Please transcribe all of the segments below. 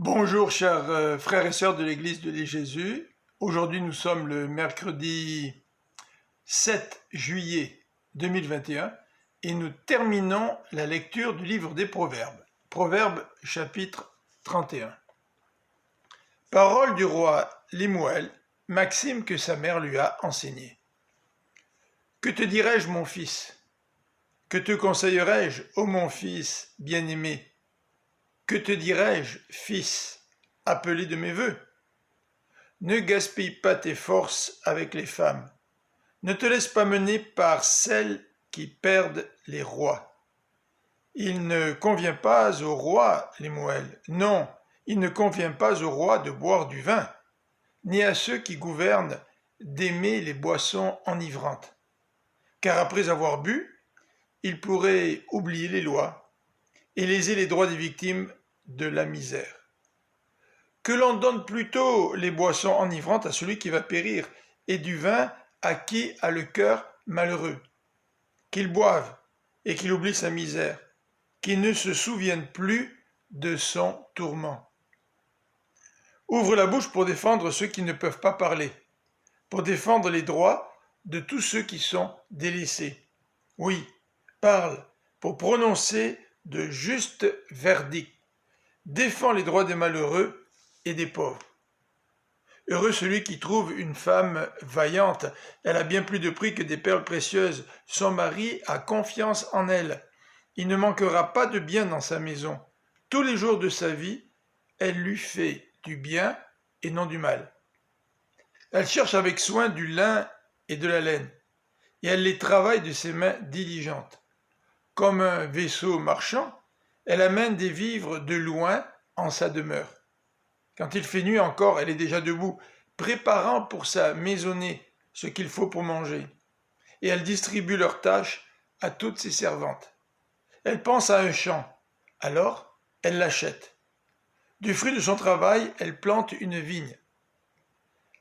Bonjour chers frères et sœurs de l'Église de Jésus. Aujourd'hui nous sommes le mercredi 7 juillet 2021 et nous terminons la lecture du livre des Proverbes. Proverbes chapitre 31. Parole du roi Lemuel, maxime que sa mère lui a enseignée. Que te dirai-je mon fils? Que te conseillerai-je, ô mon fils bien-aimé? Que te dirai-je, fils, appelé de mes vœux? Ne gaspille pas tes forces avec les femmes. Ne te laisse pas mener par celles qui perdent les rois. Il ne convient pas au roi, Lemuel, non, il ne convient pas au roi de boire du vin, ni à ceux qui gouvernent d'aimer les boissons enivrantes. Car après avoir bu, ils pourraient oublier les lois et léser les droits des victimes de la misère. Que l'on donne plutôt les boissons enivrantes à celui qui va périr, et du vin à qui a le cœur malheureux. Qu'il boive et qu'il oublie sa misère, qu'il ne se souvienne plus de son tourment. Ouvre la bouche pour défendre ceux qui ne peuvent pas parler, pour défendre les droits de tous ceux qui sont délaissés. Oui, parle pour prononcer de justes verdicts. Défends les droits des malheureux et des pauvres. Heureux celui qui trouve une femme vaillante, elle a bien plus de prix que des perles précieuses. Son mari a confiance en elle. Il ne manquera pas de bien dans sa maison. Tous les jours de sa vie, elle lui fait du bien et non du mal. Elle cherche avec soin du lin et de la laine, et elle les travaille de ses mains diligentes. Comme un vaisseau marchand, elle amène des vivres de loin en sa demeure. Quand il fait nuit encore, elle est déjà debout, préparant pour sa maisonnée ce qu'il faut pour manger. Et elle distribue leurs tâches à toutes ses servantes. Elle pense à un champ, alors elle l'achète. Du fruit de son travail, elle plante une vigne.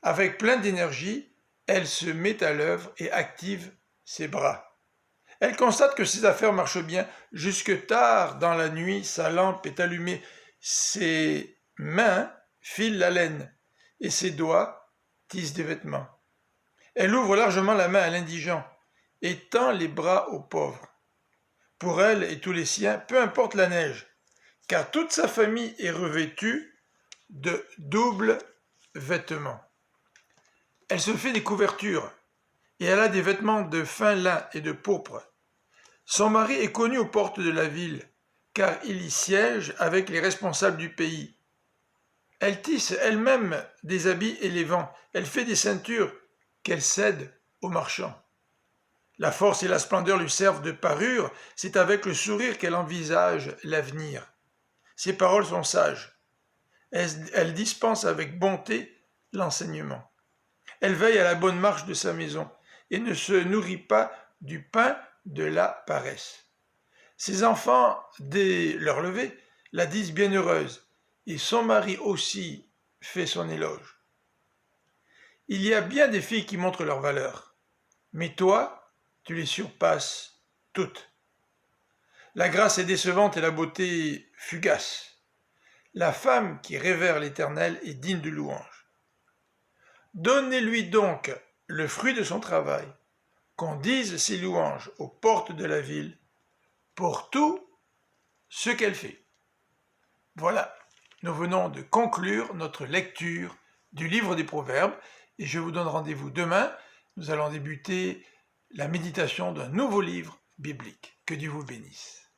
Avec plein d'énergie, elle se met à l'œuvre et active ses bras. Elle constate que ses affaires marchent bien. Jusque tard dans la nuit, sa lampe est allumée. Ses mains filent la laine et ses doigts tissent des vêtements. Elle ouvre largement la main à l'indigent et tend les bras aux pauvres. Pour elle et tous les siens, peu importe la neige, car toute sa famille est revêtue de doubles vêtements. Elle se fait des couvertures et elle a des vêtements de fin lin et de pourpre. Son mari est connu aux portes de la ville, car il y siège avec les responsables du pays. Elle tisse elle-même des habits et les vend. Elle fait des ceintures qu'elle cède aux marchands. La force et la splendeur lui servent de parure, c'est avec le sourire qu'elle envisage l'avenir. Ses paroles sont sages. Elle dispense avec bonté l'enseignement. Elle veille à la bonne marche de sa maison et ne se nourrit pas du pain de la paresse. Ses enfants, dès leur lever, la disent bienheureuse, et son mari aussi fait son éloge. Il y a bien des filles qui montrent leur valeur, mais toi, tu les surpasses toutes. La grâce est décevante et la beauté fugace. La femme qui révère l'Éternel est digne de louange. Donnez-lui donc le fruit de son travail, qu'on dise ses louanges aux portes de la ville pour tout ce qu'elle fait. Voilà, nous venons de conclure notre lecture du livre des Proverbes et je vous donne rendez-vous demain. Nous allons débuter la méditation d'un nouveau livre biblique. Que Dieu vous bénisse.